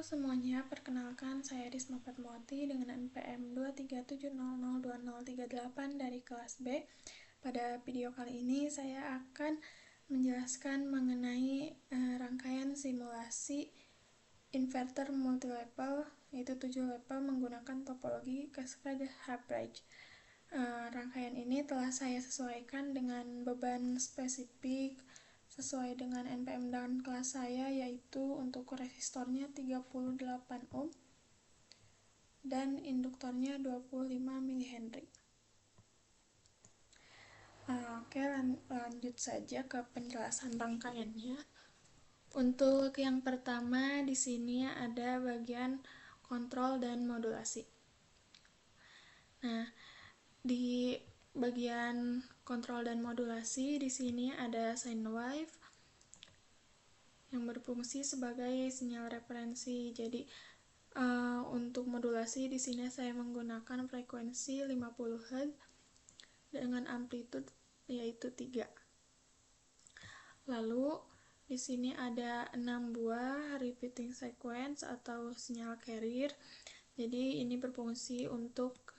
semuanya, perkenalkan saya Risma Fatmawati dengan NPM 237002038 dari kelas B. Pada video kali ini saya akan menjelaskan mengenai rangkaian simulasi inverter multilevel, yaitu 7 level menggunakan topologi Cascade High-Bridge. Rangkaian ini telah saya sesuaikan dengan beban spesifik sesuai dengan NPM dan kelas saya, yaitu untuk resistornya 38 ohm dan induktornya 25 mH. Oke, lanjut saja ke penjelasan rangkaiannya. Untuk yang pertama, di sini ada bagian kontrol dan modulasi. Nah, di bagian kontrol dan modulasi di sini ada sine wave yang berfungsi sebagai sinyal referensi. Jadi untuk modulasi di sini saya menggunakan frekuensi 50 Hz dengan amplitude yaitu 3. Lalu di sini ada 6 buah repeating sequence atau sinyal carrier. Jadi ini berfungsi untuk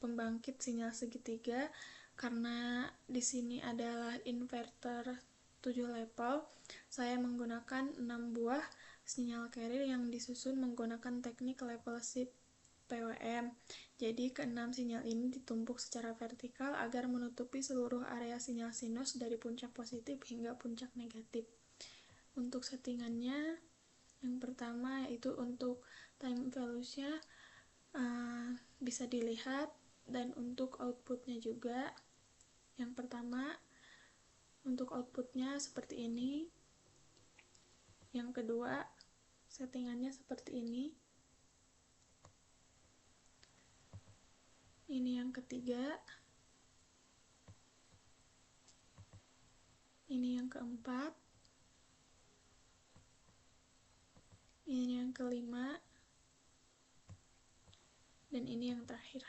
pembangkit sinyal segitiga karena di sini adalah inverter 7 level. Saya menggunakan 6 buah sinyal carrier yang disusun menggunakan teknik level shift PWM. Jadi keenam sinyal ini ditumpuk secara vertikal agar menutupi seluruh area sinyal sinus dari puncak positif hingga puncak negatif. Untuk settingannya, yang pertama yaitu untuk time evolution bisa dilihat, dan untuk outputnya juga. Yang pertama, untuk outputnya seperti ini. Yang kedua, settingannya seperti ini. Ini yang ketiga. Ini yang keempat. Ini yang kelima. Dan ini yang terakhir.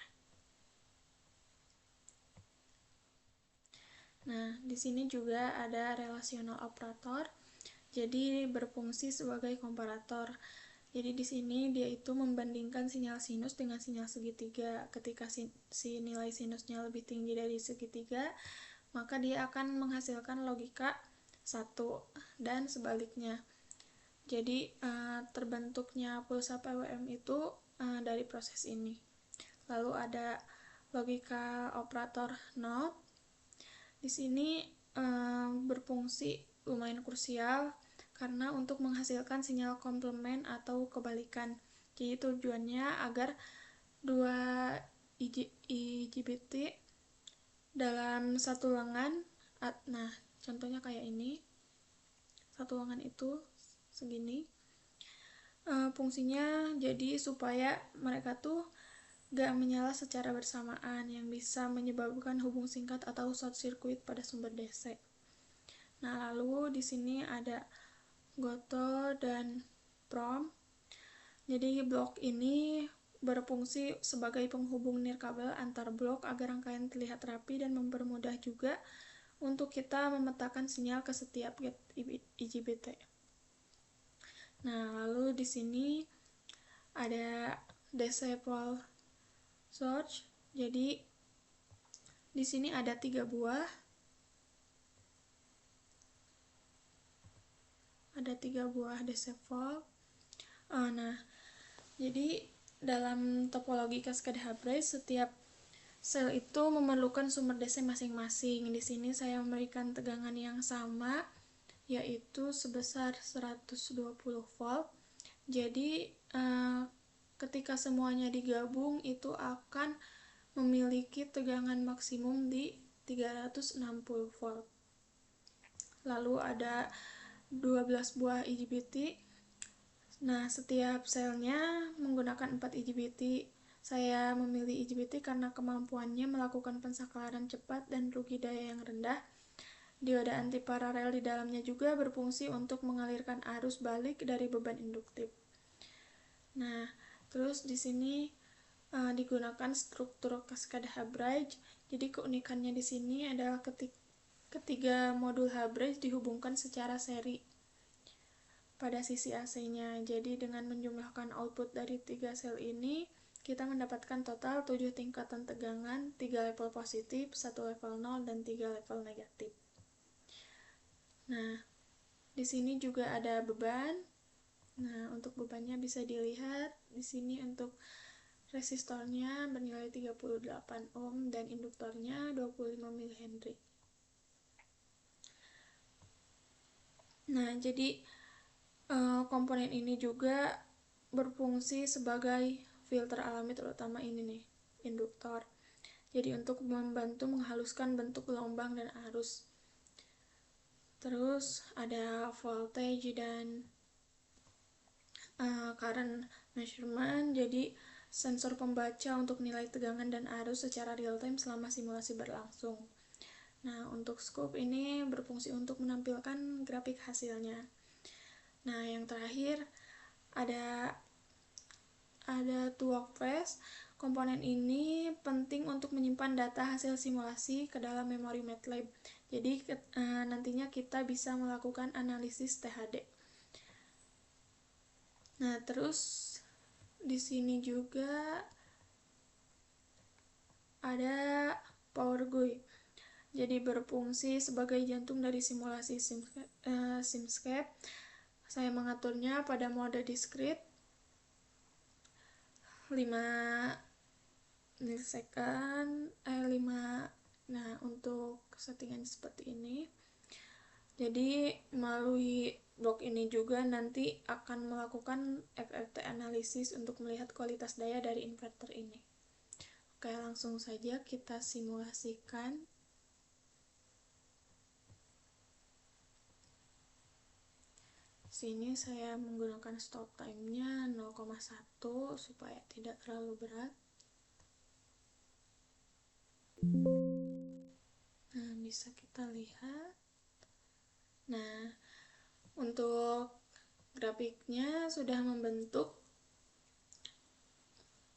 Nah, di sini juga ada relational operator. Jadi berfungsi sebagai komparator. Jadi di sini dia itu membandingkan sinyal sinus dengan sinyal segitiga. Ketika si nilai sinusnya lebih tinggi dari segitiga, maka dia akan menghasilkan logika 1 dan sebaliknya. Jadi terbentuknya pulsa PWM itu dari proses ini. Lalu ada logika operator NOT. Di sini berfungsi lumayan krusial karena untuk menghasilkan sinyal komplement atau kebalikan. Jadi tujuannya agar dua IGBT dalam satu lengan, nah contohnya kayak ini, satu lengan itu segini, fungsinya jadi supaya mereka tuh gak menyala secara bersamaan yang bisa menyebabkan hubung singkat atau short circuit pada sumber DC. Nah, lalu di sini ada Goto dan Prom. Jadi blok ini berfungsi sebagai penghubung nirkabel antar blok agar rangkaian terlihat rapi dan mempermudah juga untuk kita memetakan sinyal ke setiap gate IGBT. Nah, lalu di sini ada DC pole source. Jadi di sini ada 3 buah. Ada 3 buah DC pole. Nah, jadi dalam topologi Cascade High-Bridge setiap sel itu memerlukan sumber DC masing-masing. Di sini saya memberikan tegangan yang sama, yaitu sebesar 120 volt. Jadi ketika semuanya digabung itu akan memiliki tegangan maksimum di 360 volt. Lalu ada 12 buah IGBT. Nah, setiap selnya menggunakan 4 IGBT. Saya memilih IGBT karena kemampuannya melakukan pensaklaran cepat dan rugi daya yang rendah. Dioda antiparalel di dalamnya juga berfungsi untuk mengalirkan arus balik dari beban induktif. Nah, terus di sini digunakan struktur Cascade High-Bridge. Jadi keunikannya di sini adalah ketiga modul High-Bridge dihubungkan secara seri. pada sisi AC-nya. Jadi dengan menjumlahkan output dari 3 sel ini, kita mendapatkan total 7 tingkatan tegangan, 3 level positif, 1 level 0, dan 3 level negatif. Nah, di sini juga ada beban. Nah, untuk bebannya bisa dilihat di sini untuk resistornya bernilai 38 ohm dan induktornya 25 mH. Nah, jadi komponen ini juga berfungsi sebagai filter alami, terutama ini nih, induktor. Jadi untuk membantu menghaluskan bentuk gelombang dan arus. Terus ada voltage dan current measurement, jadi sensor pembaca untuk nilai tegangan dan arus secara real time selama simulasi berlangsung. Nah, untuk scope ini berfungsi untuk menampilkan grafik hasilnya. Nah, yang terakhir ada talk phase. Komponen ini penting untuk menyimpan data hasil simulasi ke dalam memori MATLAB. Jadi nantinya kita bisa melakukan analisis THD. Nah, terus di sini juga ada power GUI. Jadi berfungsi sebagai jantung dari simulasi Simscape. Saya mengaturnya pada mode discrete 5 milisecond 5. Nah, untuk settingan seperti ini. Jadi melalui blok ini juga nanti akan melakukan FFT analisis untuk melihat kualitas daya dari inverter ini. Oke, langsung saja kita simulasikan. Sini saya menggunakan stop time-nya 0,1 supaya tidak terlalu berat. Nah, bisa kita lihat. Nah, untuk grafiknya sudah membentuk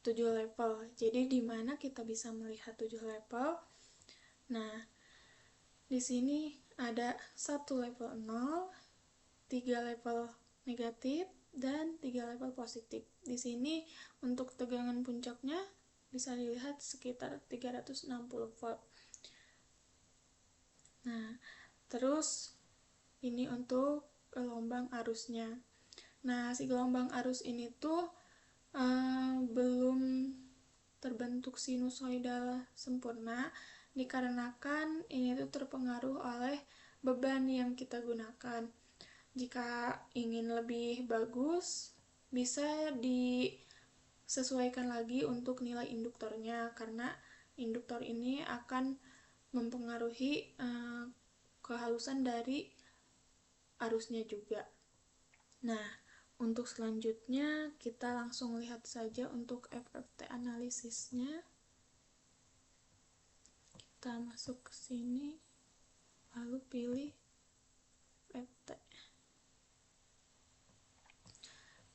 7 level. Jadi di mana kita bisa melihat 7 level? Nah, di sini ada 1 level 0, 3 level negatif, dan 3 level positif. Di sini untuk tegangan puncaknya bisa dilihat sekitar 360 volt. Nah, terus ini untuk gelombang arusnya. Nah, si gelombang arus ini tuh belum terbentuk sinusoidal sempurna dikarenakan ini tuh terpengaruh oleh beban yang kita gunakan. Jika ingin lebih bagus, bisa disesuaikan lagi untuk nilai induktornya, karena induktor ini akan mempengaruhi kehalusan dari arusnya juga. Nah, untuk selanjutnya kita langsung lihat saja untuk FFT analisisnya. Kita masuk ke sini, lalu pilih FFT.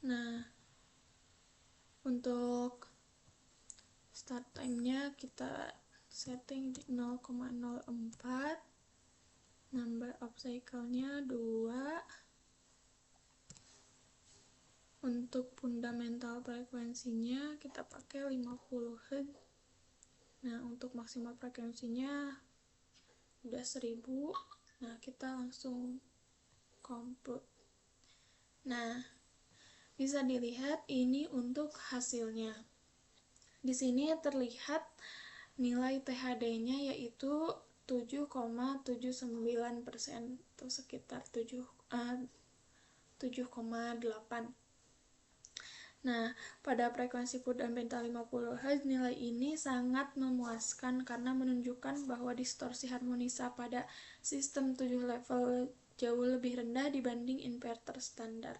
Nah, untuk start time-nya kita setting di 0,04, number of cycle-nya 2. Untuk fundamental frekuensinya kita pakai 50 Hz. Nah, untuk maksimal frekuensinya udah 1000. Nah, kita langsung compute. Nah, bisa dilihat ini untuk hasilnya. Di sini terlihat nilai THD-nya yaitu 7,79% atau sekitar 7,8. Nah, pada frekuensi fundamental 50 Hz, nilai ini sangat memuaskan karena menunjukkan bahwa distorsi harmonisa pada sistem 7 level jauh lebih rendah dibanding inverter standar.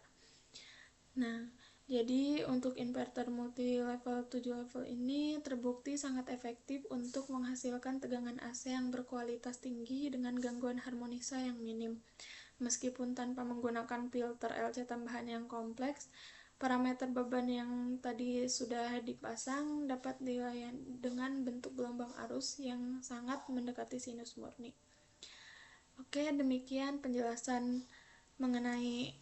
Nah, jadi untuk inverter multi level 7 level ini terbukti sangat efektif untuk menghasilkan tegangan AC yang berkualitas tinggi dengan gangguan harmonisa yang minim. Meskipun tanpa menggunakan filter LC tambahan yang kompleks, parameter beban yang tadi sudah dipasang dapat dilayani dengan bentuk gelombang arus yang sangat mendekati sinus murni. Oke, demikian penjelasan mengenai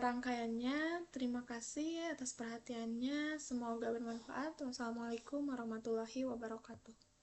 rangkaiannya. Terima kasih atas perhatiannya, semoga bermanfaat. Wassalamualaikum warahmatullahi wabarakatuh.